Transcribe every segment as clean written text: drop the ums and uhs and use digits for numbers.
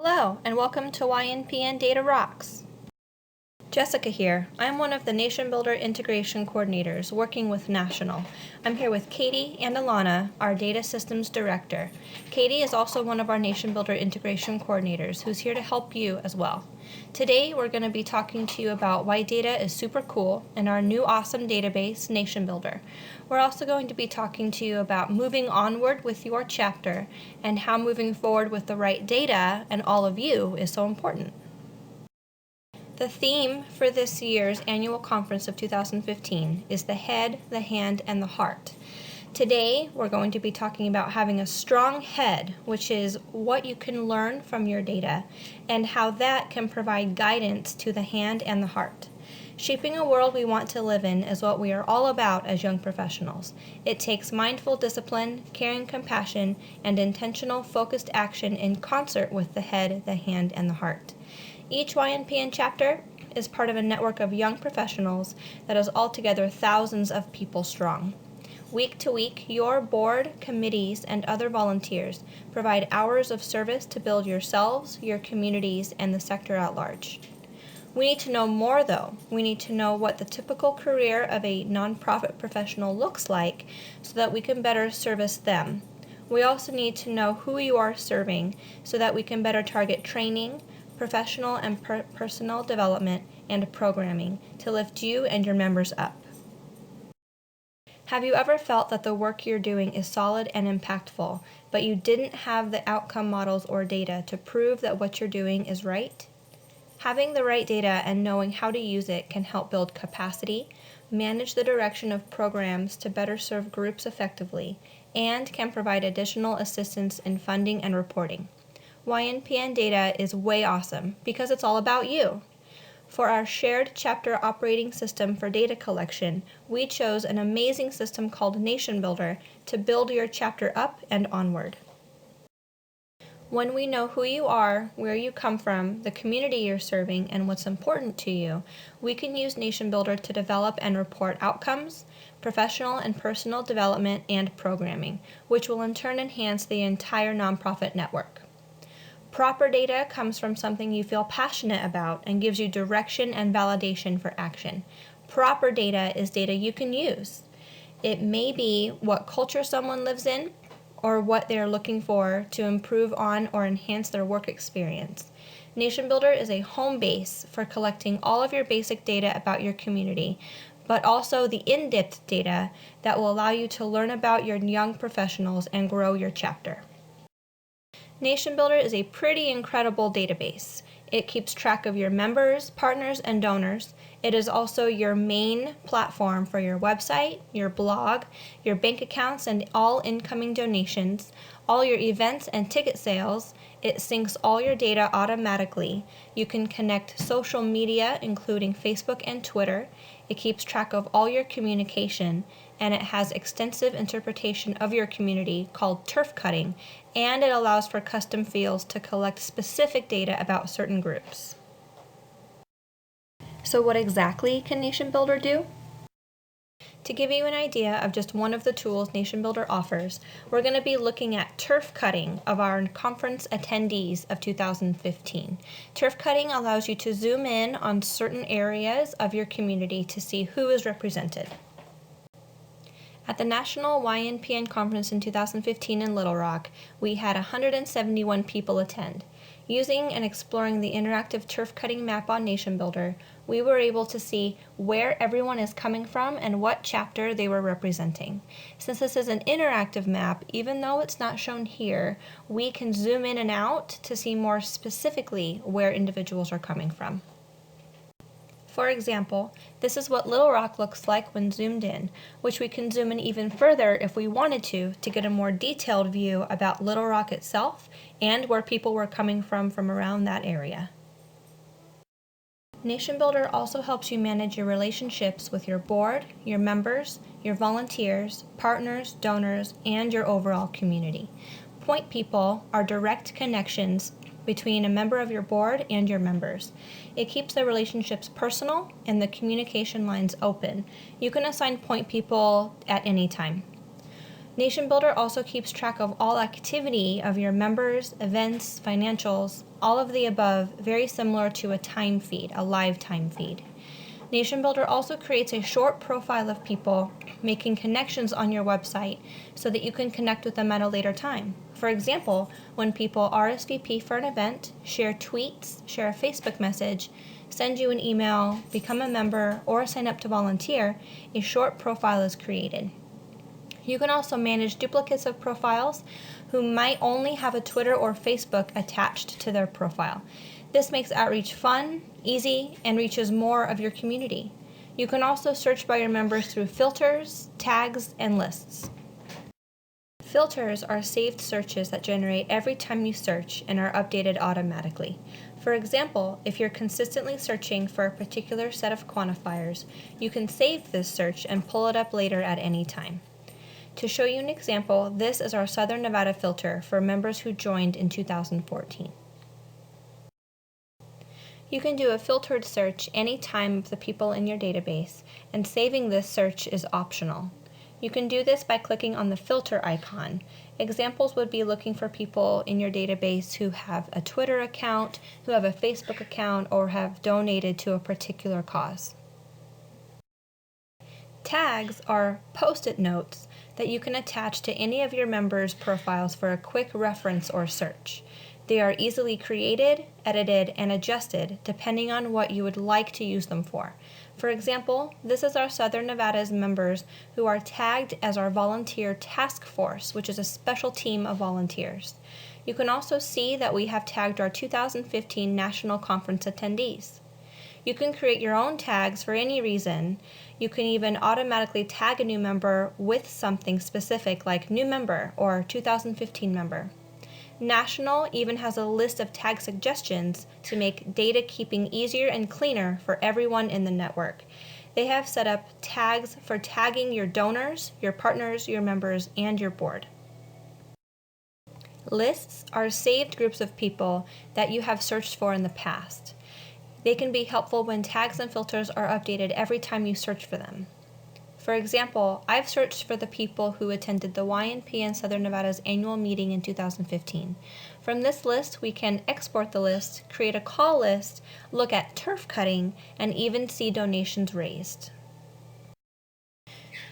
Hello, and welcome to YNPN Data Rocks. Jessica here. I'm one of the Nation Builder Integration Coordinators working with National. I'm here with Katie and Alana, our Data Systems Director. Katie is also one of our Nation Builder Integration Coordinators who's here to help you as well. Today we're going to be talking to you about why data is super cool and our new awesome database, Nation Builder. We're also going to be talking to you about moving onward with your chapter and how moving forward with the right data and all of you is so important. The theme for this year's annual conference of 2015 is the head, the hand, and the heart. Today, we're going to be talking about having a strong head, which is what you can learn from your data, and how that can provide guidance to the hand and the heart. Shaping a world we want to live in is what we are all about as young professionals. It takes mindful discipline, caring compassion, and intentional focused action in concert with the head, the hand, and the heart. Each YNPN chapter is part of a network of young professionals that is altogether thousands of people strong. Week to week, your board, committees, and other volunteers provide hours of service to build yourselves, your communities, and the sector at large. We need to know more, though. We need to know what the typical career of a nonprofit professional looks like so that we can better service them. We also need to know who you are serving so that we can better target training, professional and personal development, and programming to lift you and your members up. Have you ever felt that the work you're doing is solid and impactful, but you didn't have the outcome models or data to prove that what you're doing is right? Having the right data and knowing how to use it can help build capacity, manage the direction of programs to better serve groups effectively, and can provide additional assistance in funding and reporting. YNPN data is way awesome because it's all about you. For our shared chapter operating system for data collection, we chose an amazing system called Nation Builder to build your chapter up and onward. When we know who you are, where you come from, the community you're serving, and what's important to you, we can use Nation Builder to develop and report outcomes, professional and personal development, and programming, which will in turn enhance the entire nonprofit network. Proper data comes from something you feel passionate about and gives you direction and validation for action. Proper data is data you can use. It may be what culture someone lives in or what they're looking for to improve on or enhance their work experience. Nation Builder is a home base for collecting all of your basic data about your community, but also the in-depth data that will allow you to learn about your young professionals and grow your chapter. Nation Builder is a pretty incredible database. It keeps track of your members, partners, and donors. It is also your main platform for your website, your blog, your bank accounts, and all incoming donations, all your events and ticket sales. It syncs all your data automatically. You can connect social media, including Facebook and Twitter. It keeps track of all your communication, and it has extensive interpretation of your community called turf cutting, and it allows for custom fields to collect specific data about certain groups. So what exactly can Nation Builder do? To give you an idea of just one of the tools Nation Builder offers, we're going to be looking at turf cutting of our conference attendees of 2015. Turf cutting allows you to zoom in on certain areas of your community to see who is represented. At the National YNPN Conference in 2015 in Little Rock, we had 171 people attend. Using and exploring the interactive turf cutting map on Nation Builder, we were able to see where everyone is coming from and what chapter they were representing. Since this is an interactive map, even though it's not shown here, we can zoom in and out to see more specifically where individuals are coming from. For example, this is what Little Rock looks like when zoomed in, which we can zoom in even further if we wanted to get a more detailed view about Little Rock itself and where people were coming from around that area. Nation Builder also helps you manage your relationships with your board, your members, your volunteers, partners, donors, and your overall community. Point people are direct connections between a member of your board and your members. It keeps the relationships personal and the communication lines open. You can assign point people at any time. Nation Builder also keeps track of all activity of your members, events, financials, all of the above, very similar to a time feed, a live time feed. Nation Builder also creates a short profile of people making connections on your website so that you can connect with them at a later time. For example, when people RSVP for an event, share tweets, share a Facebook message, send you an email, become a member, or sign up to volunteer, a short profile is created. You can also manage duplicates of profiles who might only have a Twitter or Facebook attached to their profile. This makes outreach fun, easy, and reaches more of your community. You can also search by your members through filters, tags, and lists. Filters are saved searches that generate every time you search and are updated automatically. For example, if you're consistently searching for a particular set of quantifiers, you can save this search and pull it up later at any time. To show you an example, this is our Southern Nevada filter for members who joined in 2014. You can do a filtered search any time of the people in your database, and saving this search is optional. You can do this by clicking on the filter icon. Examples would be looking for people in your database who have a Twitter account, who have a Facebook account, or have donated to a particular cause. Tags are post-it notes that you can attach to any of your members' profiles for a quick reference or search. They are easily created, edited, and adjusted depending on what you would like to use them for. For example, this is our Southern Nevada's members who are tagged as our volunteer task force, which is a special team of volunteers. You can also see that we have tagged our 2015 National Conference attendees. You can create your own tags for any reason. You can even automatically tag a new member with something specific like new member or 2015 member. National even has a list of tag suggestions to make data keeping easier and cleaner for everyone in the network. They have set up tags for tagging your donors, your partners, your members, and your board. Lists are saved groups of people that you have searched for in the past. They can be helpful when tags and filters are updated every time you search for them. For example, I've searched for the people who attended the YNPN Southern Nevada's annual meeting in 2015. From this list, we can export the list, create a call list, look at turf cutting, and even see donations raised.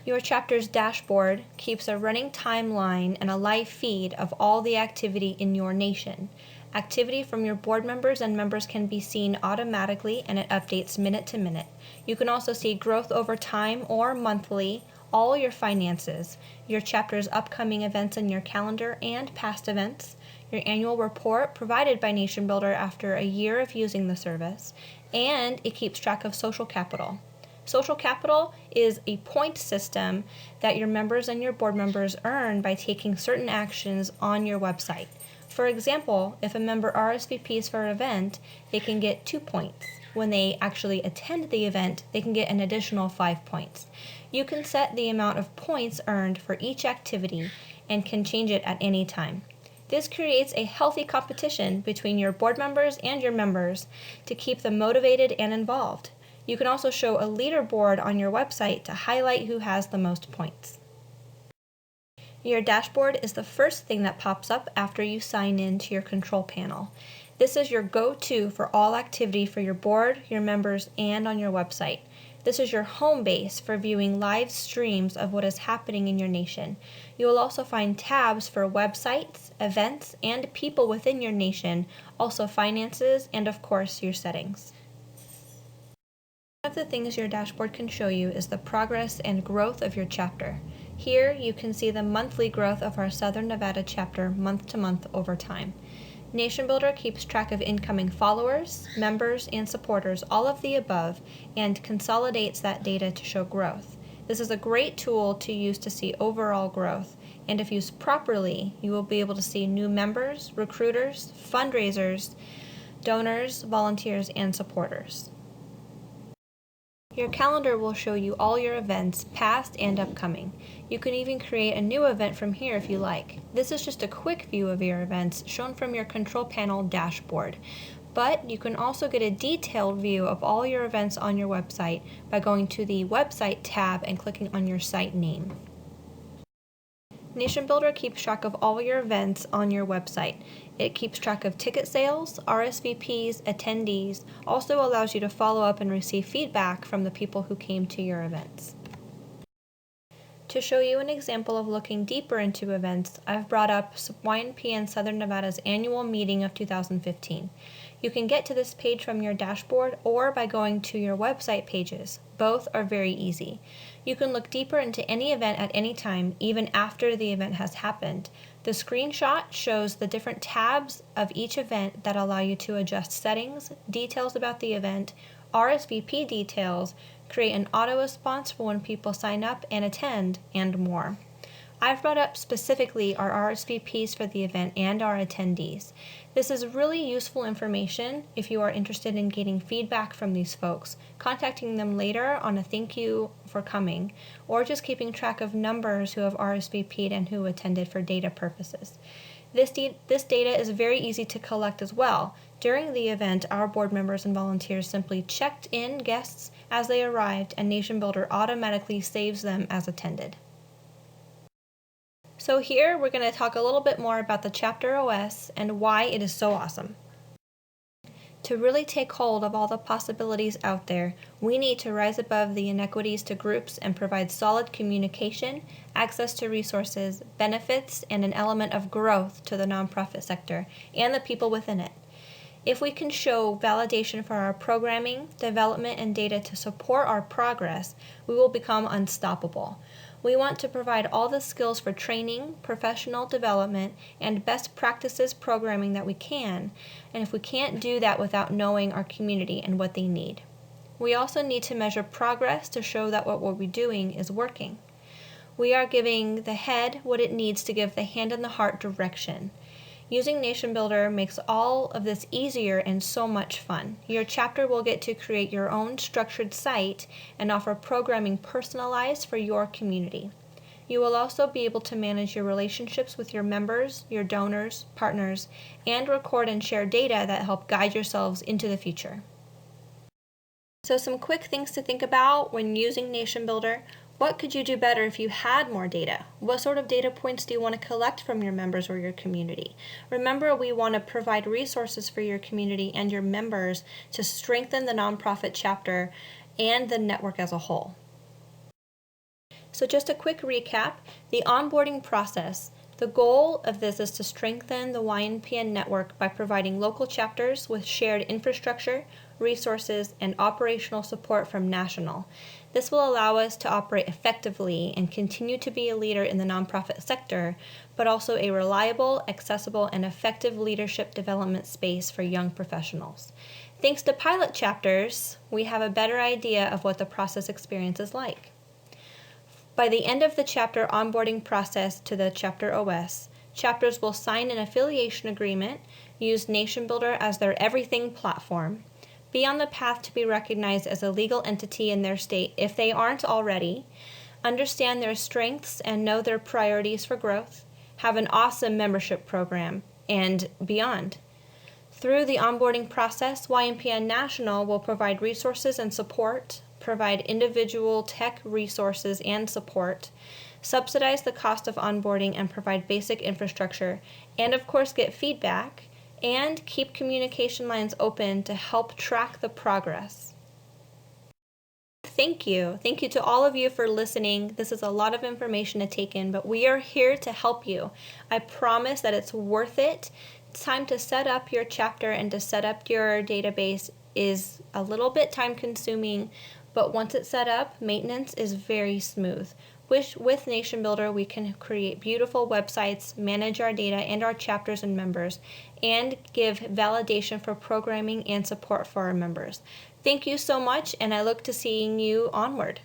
Your chapter's dashboard keeps a running timeline and a live feed of all the activity in your nation. Activity from your board members and members can be seen automatically, and it updates minute to minute. You can also see growth over time or monthly, all your finances, your chapter's upcoming events in your calendar and past events, your annual report provided by Nation Builder after a year of using the service, and it keeps track of social capital. Social capital is a point system that your members and your board members earn by taking certain actions on your website. For example, if a member RSVPs for an event, they can get 2 points. When they actually attend the event, they can get an additional 5 points. You can set the amount of points earned for each activity and can change it at any time. This creates a healthy competition between your board members and your members to keep them motivated and involved. You can also show a leaderboard on your website to highlight who has the most points. Your dashboard is the first thing that pops up after you sign in to your control panel. This is your go-to for all activity for your board, your members, and on your website. This is your home base for viewing live streams of what is happening in your nation. You will also find tabs for websites, events, and people within your nation, also finances, and of course your settings. One of the things your dashboard can show you is the progress and growth of your chapter. Here you can see the monthly growth of our Southern Nevada chapter month to month over time. Nation Builder keeps track of incoming followers, members, and supporters, all of the above, and consolidates that data to show growth. This is a great tool to use to see overall growth, and if used properly, you will be able to see new members, recruiters, fundraisers, donors, volunteers, and supporters. Your calendar will show you all your events, past and upcoming. You can even create a new event from here if you like. This is just a quick view of your events shown from your control panel dashboard. But you can also get a detailed view of all your events on your website by going to the Website tab and clicking on your site name. Nation Builder keeps track of all your events on your website. It keeps track of ticket sales, RSVPs, attendees, also allows you to follow up and receive feedback from the people who came to your events. To show you an example of looking deeper into events, I've brought up YNPN Southern Nevada's annual meeting of 2015. You can get to this page from your dashboard or by going to your website pages. Both are very easy. You can look deeper into any event at any time, even after the event has happened. The screenshot shows the different tabs of each event that allow you to adjust settings, details about the event, RSVP details, create an auto response for when people sign up and attend, and more. I've brought up specifically our RSVPs for the event and our attendees. This is really useful information if you are interested in getting feedback from these folks, contacting them later on a thank you for coming, or just keeping track of numbers who have RSVP'd and who attended for data purposes. This data is very easy to collect as well. During the event, our board members and volunteers simply checked in guests as they arrived, and Nation Builder automatically saves them as attended. So here we're going to talk a little bit more about the Chapter OS and why it is so awesome. To really take hold of all the possibilities out there, we need to rise above the inequities to groups and provide solid communication, access to resources, benefits, and an element of growth to the nonprofit sector and the people within it. If we can show validation for our programming, development, and data to support our progress, we will become unstoppable. We want to provide all the skills for training, professional development, and best practices programming that we can, and if we can't do that without knowing our community and what they need. We also need to measure progress to show that what we're doing is working. We are giving the head what it needs to give the hand and the heart direction. Using Nation Builder makes all of this easier and so much fun. Your chapter will get to create your own structured site and offer programming personalized for your community. You will also be able to manage your relationships with your members, your donors, partners, and record and share data that help guide yourselves into the future. So some quick things to think about when using Nation Builder. What could you do better if you had more data? What sort of data points do you want to collect from your members or your community? Remember, we want to provide resources for your community and your members to strengthen the nonprofit chapter and the network as a whole. So just a quick recap, the onboarding process. The goal of this is to strengthen the YNPN network by providing local chapters with shared infrastructure, resources, and operational support from national. This will allow us to operate effectively and continue to be a leader in the nonprofit sector, but also a reliable, accessible, and effective leadership development space for young professionals. Thanks to pilot chapters, we have a better idea of what the process experience is like. By the end of the chapter onboarding process to the Chapter OS, chapters will sign an affiliation agreement, use Nation Builder as their everything platform, be on the path to be recognized as a legal entity in their state if they aren't already, understand their strengths and know their priorities for growth, have an awesome membership program, and beyond. Through the onboarding process, YNPN National will provide resources and support, provide individual tech resources and support, subsidize the cost of onboarding and provide basic infrastructure, and of course get feedback, and keep communication lines open to help track the progress. Thank you. Thank you to all of you for listening. This is a lot of information to take in, but we are here to help you. I promise that it's worth it. It's time to set up your chapter and to set up your database is a little bit time consuming, but once it's set up, maintenance is very smooth. With Nation Builder, we can create beautiful websites, manage our data and our chapters and members, and give validation for programming and support for our members. Thank you so much, and I look to seeing you onward.